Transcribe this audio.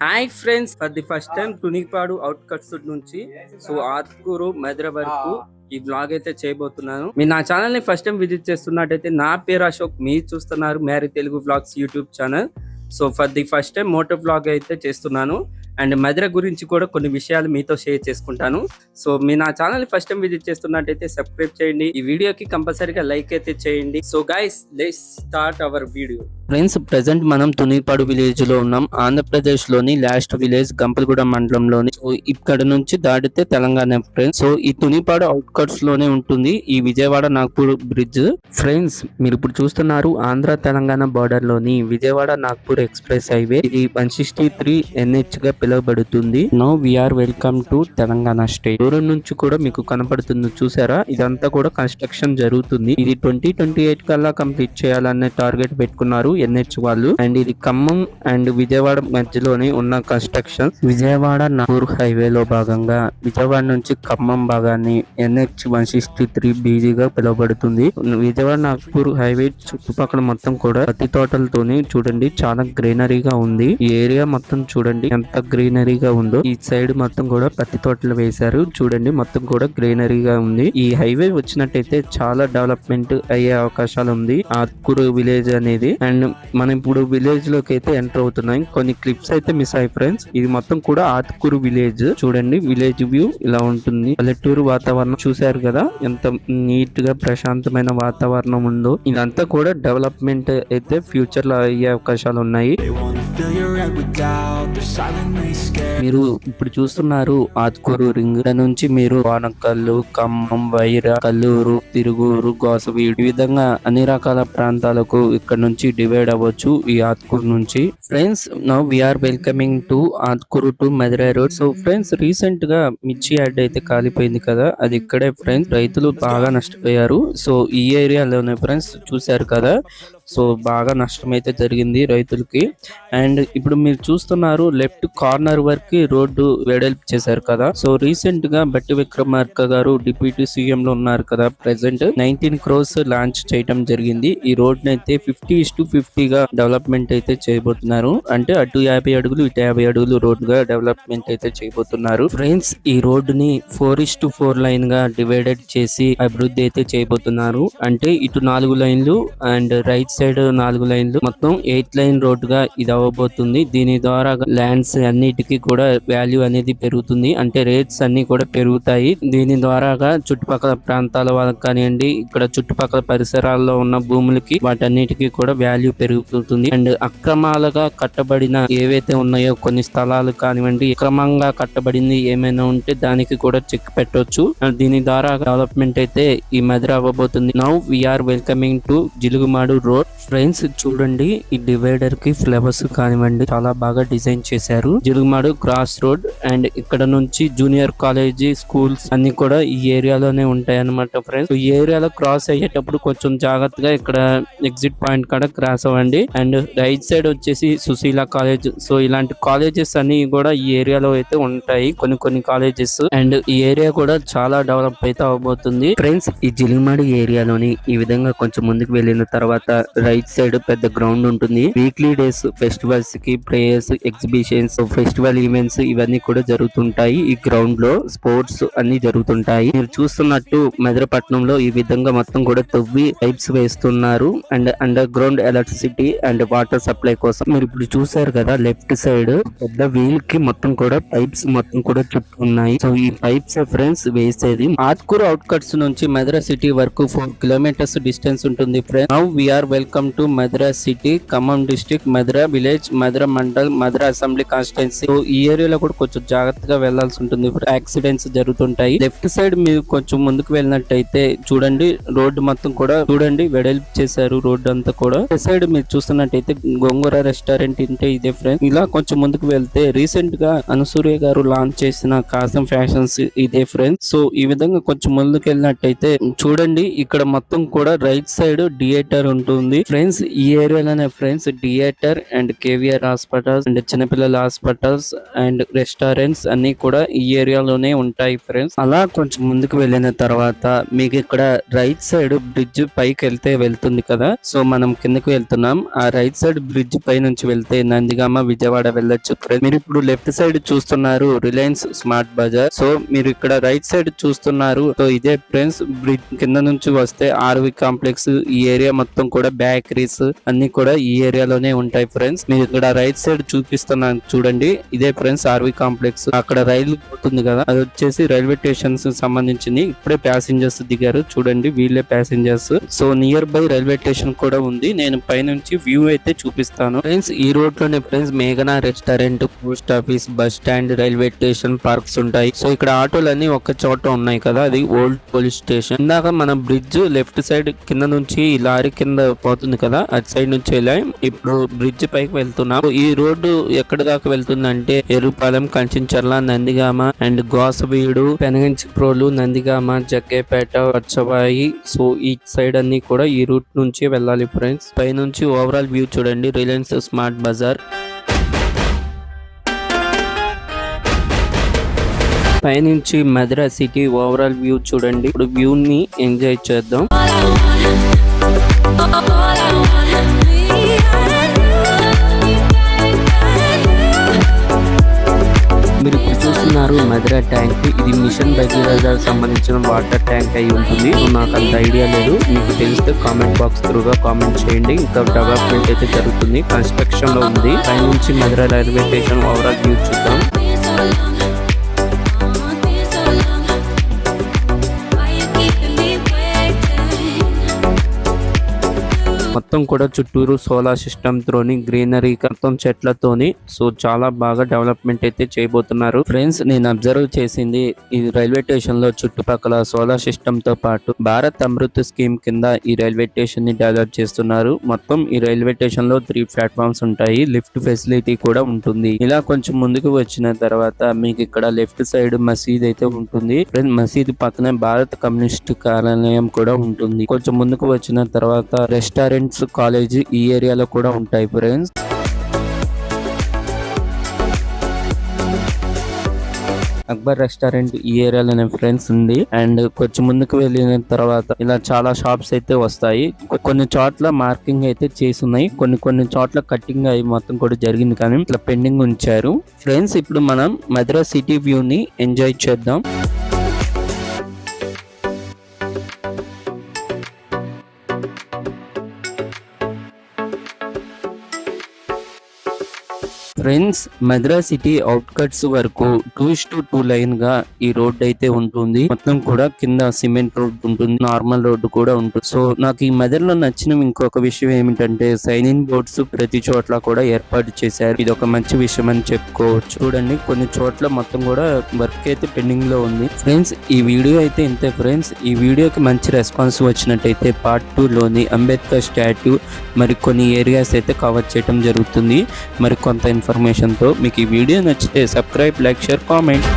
Hi friends, for the first time Tunipadu outskirts నుంచి so Atkur మెదర వరకు ఈ వ్లాగ్ అయితే చేయబోతున్నాను. మీరు నా ఛానల్ ని ఫస్ట్ టైం విజిట్ చేస్తున్నట్టయితే నా పేరు అశోక్, మీరు చూస్తున్నారు Mary Telugu vlogs YouTube channel. So for the first time moto vlog అయితే చేస్తున్నాను అండ్ మెదర గురించి కూడా కొన్ని విషయాలు మీతో షేర్ చేసుకుంటాను. సో మీరు నా ఛానల్ ఫస్ట్ టైం విజిట్ చేస్తున్నట్టయితే సబ్స్క్రైబ్ చేయండి, ఈ వీడియోకి కంపల్సరీగా లైక్ అయితే చేయండి. So guys, let's start our video. Friends, present మనం తునిపాడు విలేజ్ లో ఉన్నాం. ఆంధ్రప్రదేశ్ లోని లాస్ట్ విలేజ్ గంపలగూడ మండలంలోని. సో ఇక్కడ నుంచి దాటితే తెలంగాణ ఫ్రెండ్స్. సో ఈ తునిపాడు అవుట్కట్స్ లోనే ఉంటుంది ఈ విజయవాడ నాగ్పూర్ బ్రిడ్జ్. ఫ్రెండ్స్, మీరు ఇప్పుడు చూస్తున్నారు ఆంధ్ర తెలంగాణ బార్డర్ లోని విజయవాడ నాగ్పూర్ ఎక్స్ప్రెస్ హైవే. ఇది 163 NH గా పిలువబడుతుంది. Now we are welcome to Telangana state. దూరం నుంచి కూడా మీకు కనపడుతుంది, చూసారా? ఇదంతా కూడా కన్స్ట్రక్షన్ జరుగుతుంది. ఇది 2028 కల్లా కంప్లీట్ చేయాలనే టార్గెట్ పెట్టుకున్నారు NH వాళ్ళు. అండ్ ఇది ఖమ్మం అండ్ విజయవాడ మధ్యలోనే ఉన్న కన్స్ట్రక్షన్. విజయవాడ నాగూర్ హైవే లో భాగంగా విజయవాడ నుంచి ఖమ్మం భాగాన్ని NH 163 BG గా పిలువబడుతుంది. విజయవాడ నాగపూర్ హైవే చుట్టుపక్కల మొత్తం కూడా పత్తి తోటలతోని చూడండి, చాలా గ్రీనరీగా ఉంది. ఈ ఏరియా మొత్తం చూడండి ఎంత గ్రీనరీగా ఉందో. ఈ సైడ్ మొత్తం కూడా పత్తి తోటలు వేశారు, చూడండి మొత్తం కూడా గ్రీనరీగా ఉంది. ఈ హైవే వచ్చినట్టయితే చాలా డెవలప్మెంట్ అయ్యే అవకాశాలు ఉంది ఆత్కూరు విలేజ్ అనేది. అండ్ మనం ఇప్పుడు విలేజ్ లోకి అయితే ఎంటర్ అవుతున్నాం. కొన్ని క్లిప్స్ అయితే మిస్ అయ్యి ఫ్రెండ్స్. ఇది మొత్తం కూడా ఆత్కూరు విలేజ్. చూడండి విలేజ్ వ్యూ ఇలా ఉంటుంది. పల్లెటూరు వాతావరణం చూశారు కదా, ఎంత నీట్ గా ప్రశాంతమైన వాతావరణం ఉందో. ఇదంతా కూడా డెవలప్మెంట్ అయితే ఫ్యూచర్ లో అయ్యే అవకాశాలు ఉన్నాయి. మీరు ఇప్పుడు చూస్తున్నారు ఆత్కూరు రింగ్ నుంచి మీరు వానకల్లు, ఖమ్మం, వైరా, కల్లూరు, తిరుగూరు, గోసవీడు, ఈ విధంగా అన్ని రకాల ప్రాంతాలకు ఇక్కడ నుంచి డివైడ్ అవ్వచ్చు ఈ ఆత్కూరు నుంచి. Friends, now we are welcoming to Atkur to Madhira road. So friends, recent గా మిర్చి యార్డ్ అయితే కాలిపోయింది కదా, అది ఇక్కడే ఫ్రెండ్స్. రైతులు బాగా నష్టపోయారు. సో ఈ ఏరియాలోనే ఫ్రెండ్స్ చూశారు కదా, సో బాగా నష్టం అయితే జరిగింది రైతులకి. అండ్ ఇప్పుడు మీరు చూస్తున్నారు లెఫ్ట్ కార్నర్ వరకు రోడ్డు వెడల్పు చేశారు కదా. సో రీసెంట్ గా బట్టి విక్రమార్క గారు డిప్యూటీ సీఎం లో ఉన్నారు కదా, ప్రెసెంట్ 19 crores లాంచ్ చేయడం జరిగింది. ఈ రోడ్ అయితే 50:50 గా డెవలప్మెంట్ అయితే చేయబోతున్నారు. అంటే అటు 50 అడుగులు ఇటు 50 అడుగులు రోడ్ గా డెవలప్మెంట్ అయితే చేయబోతున్నారు. ఫ్రెండ్స్, ఈ రోడ్ ని 4:4 లైన్ గా డివైడెడ్ చేసి అభివృద్ధి అయితే చేయబోతున్నారు. అంటే ఇటు 4 లైన్లు అండ్ రైట్ సైడ్ 4 లైన్లు, మొత్తం 8 లైన్ రోడ్ గా ఇది అవ్వబోతుంది. దీని ద్వారా ల్యాండ్స్ అన్నిటికీ కూడా వాల్యూ అనేది పెరుగుతుంది, అంటే రేట్స్ అన్ని కూడా పెరుగుతాయి. దీని ద్వారా చుట్టుపక్కల ప్రాంతాల వాళ్ళకి కానివ్వండి, ఇక్కడ చుట్టుపక్కల పరిసరాల్లో ఉన్న భూములకి వాటన్నిటికీ కూడా వాల్యూ పెరుగుతుంది. అండ్ అక్రమాలుగా కట్టబడిన ఏవైతే ఉన్నాయో కొన్ని స్థలాలు కానివ్వండి, అక్రమంగా కట్టబడింది ఏమైనా ఉంటే దానికి కూడా చెక్ పెట్టవచ్చు. దీని ద్వారా డెవలప్మెంట్ అయితే ఈ మధ్య అవ్వబోతుంది. Now we are welcoming to Jilugumadu road. Friends చూడండి, ఈ డివైడర్ కి ఫ్లవర్స్ కానివ్వండి చాలా బాగా డిజైన్ చేశారు. జిలుగుమాడు క్రాస్ రోడ్. అండ్ ఇక్కడ నుంచి జూనియర్ కాలేజీ, స్కూల్స్ అన్ని కూడా ఈ ఏరియాలోనే ఉంటాయి అన్నమాట ఫ్రెండ్స్. ఈ ఏరియాలో క్రాస్ అయ్యేటప్పుడు కొంచెం జాగ్రత్తగా ఇక్కడ ఎగ్జిట్ పాయింట్ కాడ క్రాస్ అవ్వండి. అండ్ రైట్ సైడ్ వచ్చేసి సుశీల కాలేజ్. సో ఇలాంటి కాలేజెస్ అన్ని కూడా ఈ ఏరియాలో అయితే ఉంటాయి, కొన్ని కాలేజెస్. అండ్ ఈ ఏరియా కూడా చాలా డెవలప్ అయితే అవబోతుంది ఫ్రెండ్స్. ఈ జిలుగుమాడు ఏరియాలోని ఈ విధంగా కొంచెం ముందుకు వెళ్ళిన తర్వాత రైట్ సైడ్ పెద్ద గ్రౌండ్ ఉంటుంది. వీక్లీ డేస్ ఫెస్టివల్స్ కి ప్రేయర్స్, ఎగ్జిబిషన్స్, ఫెస్టివల్ ఈవెంట్స్ ఇవన్నీ కూడా జరుగుతుంటాయి. ఈ గ్రౌండ్ లో స్పోర్ట్స్ అన్ని జరుగుతుంటాయి. మీరు చూస్తున్నట్టు మెదరపట్నంలో ఈ విధంగా మొత్తం కూడా తవ్వి పైప్స్ వేస్తున్నారు. And under ground electricity and water supply కోసం. మీరు ఇప్పుడు చూసారు కదా, లెఫ్ట్ సైడ్ పెద్ద వీల్ కి మొత్తం కూడా పైప్స్ మొత్తం కూడా చుట్టూ ఉన్నాయి. సో ఈ పైప్స్ ఫ్రెండ్స్ వేసేది. ఆత్కూరు అవుట్కట్స్ నుంచి మధుర సిటీ వరకు 4 kilometers డిస్టెన్స్ ఉంటుంది friends. Now we are welcome to Madhira city, Khammam district, Madhira village, Madhira mandal, Madhira assembly constituency. So ఈ ఏరియాలో కూడా కొంచెం జాగ్రత్తగా వెళ్లాల్సి ఉంటుంది, యాక్సిడెంట్స్ జరుగుతుంటాయి. లెఫ్ట్ సైడ్ మీరు కొంచెం ముందుకు వెళ్ళినట్టయితే చూడండి, రోడ్డు మొత్తం కూడా చూడండి వెడల్పు చేశారు రోడ్డు అంతా కూడా. లెఫ్ట్ సైడ్ మీరు చూస్తున్నట్టయితే గోంగూర రెస్టారెంట్ ఉంటే ఇదే ఫ్రెండ్స్. ఇలా కొంచెం ముందుకు వెళ్తే రీసెంట్ గా అనసూయ గారు లాంచ్ చేసిన కాసం ఫ్యాషన్స్ ఇదే ఫ్రెండ్స్. సో ఈ విధంగా కొంచెం ముందుకు వెళ్ళినట్టయితే చూడండి, ఇక్కడ మొత్తం కూడా రైట్ సైడ్ థియేటర్ ఉంటుంది. ఉంటుంది ఫ్రెండ్స్. ఈ ఏరియాలోనే friends theatre and KVR hospitals and చిన్నపిల్లల హాస్పిటల్స్ అండ్ రెస్టారెంట్స్ అన్ని కూడా ఈ ఏరియాలోనే ఉంటాయి ఫ్రెండ్స్. అలా కొంచెం ముందుకు వెళ్ళిన తర్వాత మీకు ఇక్కడ రైట్ సైడ్ బ్రిడ్జ్ పైకి వెళ్తుంది కదా, సో మనం కిందకి వెళ్తున్నాం. ఆ రైట్ సైడ్ బ్రిడ్జ్ పై నుంచి వెళ్తే నందిగామ విజయవాడ వెళ్ళొచ్చు. మీరు ఇప్పుడు లెఫ్ట్ సైడ్ చూస్తున్నారు రిలయన్స్ స్మార్ట్ బజార్. సో మీరు ఇక్కడ రైట్ సైడ్ చూస్తున్నారు. సో ఇదే ఫ్రెండ్స్ బ్రిడ్జ్ కింద నుంచి వస్తే ఆర్వి కాంప్లెక్స్, ఈ ఏరియా మొత్తం కూడా బేకరీస్ అన్ని కూడా ఈ ఏరియాలోనే ఉంటాయి ఫ్రెండ్స్. మీరు ఇక్కడ రైట్ సైడ్ చూపిస్తున్నాను చూడండి, ఇదే ఫ్రెండ్స్ ఆర్వి కాంప్లెక్స్. అక్కడ రైలు పోతుంది కదా, అది వచ్చేసి రైల్వే స్టేషన్స్ సంబంధించింది. ఇప్పుడే ప్యాసింజర్స్ దిగారు చూడండి, వీళ్ళే passengers. So near by railway station కూడా ఉంది. నేను పైనుంచి వ్యూ అయితే చూపిస్తాను ఫ్రెండ్స్. ఈ రోడ్ లోనే ఫ్రెండ్స్ మేఘనా restaurant, post office, bus stand, railway station, parks ఉంటాయి. సో ఇక్కడ ఆటోలన్నీ ఒక చోట ఉన్నాయి కదా, అది ఓల్డ్ పోలీస్ స్టేషన్. ఇందాక మన బ్రిడ్జ్ లెఫ్ట్ సైడ్ కింద నుంచి ఈ లారీ కింద పోతుంది కదా, అటు సైడ్ నుంచి వెళ్ళాం. ఇప్పుడు బ్రిడ్జ్ పైకి వెళ్తున్నాం. ఈ రోడ్డు ఎక్కడ దాకా వెళ్తుందంటే ఎరుపాలెం, కంచించర్ల, నందిగామ అండ్ గోసవీడు, పెనగంచిప్రోలు, నందిగామ, జగ్గేపేట, వచ్చవాయి. సో ఈ సైడ్ అన్ని కూడా ఈ రూట్ నుంచి వెళ్ళాలి ఫ్రెండ్స్. పై నుంచి ఓవరాల్ వ్యూ చూడండి, రిలయన్స్ స్మార్ట్ బజార్. పైనుంచి మధుర సిటీ ఓవరాల్ వ్యూ చూడండి. ఇప్పుడు వ్యూ ని ఎంజాయ్ చేద్దాం. మీరు ఇప్పుడు చూస్తున్నారు మధుర ట్యాంక్. ఇది మిషన్ భగీరథ సంబంధించిన వాటర్ ట్యాంక్ అయి ఉంటుంది. నాకు అంత ఐడియా లేదు, మీకు తెలిస్తే కామెంట్ బాక్స్ త్రూగా కామెంట్ చేయండి. ఇంకా డెవలప్మెంట్ అయితే జరుగుతుంది, కన్స్ట్రక్షన్ లో ఉంది. పైనుంచి మధుర రైల్వే స్టేషన్ ఓవరాల్ వ్యూ చూద్దాం. మొత్తం కూడా చుట్టూరు సోలార్ సిస్టమ్ తోని, గ్రీనరీ, మొత్తం చెట్లతోని, సో చాలా బాగా డెవలప్మెంట్ అయితే చేయబోతున్నారు ఫ్రెండ్స్. నేను అబ్జర్వ్ చేసింది ఈ రైల్వే స్టేషన్ లో చుట్టుపక్కల సోలార్ సిస్టమ్ తో పాటు భారత్ అమృత్ స్కీమ్ కింద ఈ రైల్వే స్టేషన్ ని డెవలప్ చేస్తున్నారు. మొత్తం ఈ రైల్వే స్టేషన్ లో 3 ప్లాట్ఫామ్స్ ఉంటాయి, లిఫ్ట్ ఫెసిలిటీ కూడా ఉంటుంది. ఇలా కొంచెం ముందుకు వచ్చిన తర్వాత మీకు ఇక్కడ లెఫ్ట్ సైడ్ మసీద్ అయితే ఉంటుంది ఫ్రెండ్స్. మసీద్ పక్కనే భారత కమ్యూనిస్ట్ కార్యాలయం కూడా ఉంటుంది. కొంచెం ముందుకు వచ్చిన తర్వాత రెస్టారెంట్, కాలేజ్ ఈ ఏరియాలో కూడా ఉంటాయి ఫ్రెండ్స్. అక్బర్ రెస్టారెంట్ ఈ ఏరియాలోనే ఫ్రెండ్స్ ఉంది. అండ్ కొంచెం ముందుకు వెళ్ళిన తర్వాత ఇలా చాలా షాప్స్ అయితే వస్తాయి. కొన్ని చోట్ల మార్కింగ్ అయితే చేసి ఉన్నాయి, కొన్ని చోట్ల కట్టింగ్ అయి మొత్తం కూడా జరిగింది, కానీ ఇట్లా పెండింగ్ ఉంచారు ఫ్రెండ్స్. ఇప్పుడు మనం మధుర సిటీ వ్యూ ని ఎంజాయ్ చేద్దాం. ఫ్రెండ్స్ మధుర సిటీ అవుట్కట్స్ వరకు 2:2 లైన్ గా ఈ రోడ్ అయితే ఉంటుంది. మొత్తం కూడా కింద సిమెంట్ రోడ్ ఉంటుంది, నార్మల్ రోడ్డు కూడా ఉంటుంది. సో నాకు ఈ మధురలో నచ్చిన ఇంకొక విషయం ఏమిటంటే సైన్ ఇన్ బోర్డ్స్ ప్రతి చోట్ల కూడా ఏర్పాటు చేశారు. ఇది ఒక మంచి విషయం అని చెప్పుకోవచ్చు. చూడండి కొన్ని చోట్ల మొత్తం కూడా వర్క్ అయితే పెండింగ్ లో ఉంది ఫ్రెండ్స్. ఈ వీడియో అయితే ఇంతే ఫ్రెండ్స్. ఈ వీడియోకి మంచి రెస్పాన్స్ వచ్చినట్టయితే పార్ట్ 2 లోని అంబేద్కర్ స్టాట్యూ మరి కొన్ని ఏరియాస్ అయితే కవర్ చేయడం జరుగుతుంది. మరి కొంత ఇన్ఫర్మేషన్ తో. మీకు ఈ వీడియో నచ్చితే సబ్స్క్రైబ్, లైక్, షేర్, కామెంట్.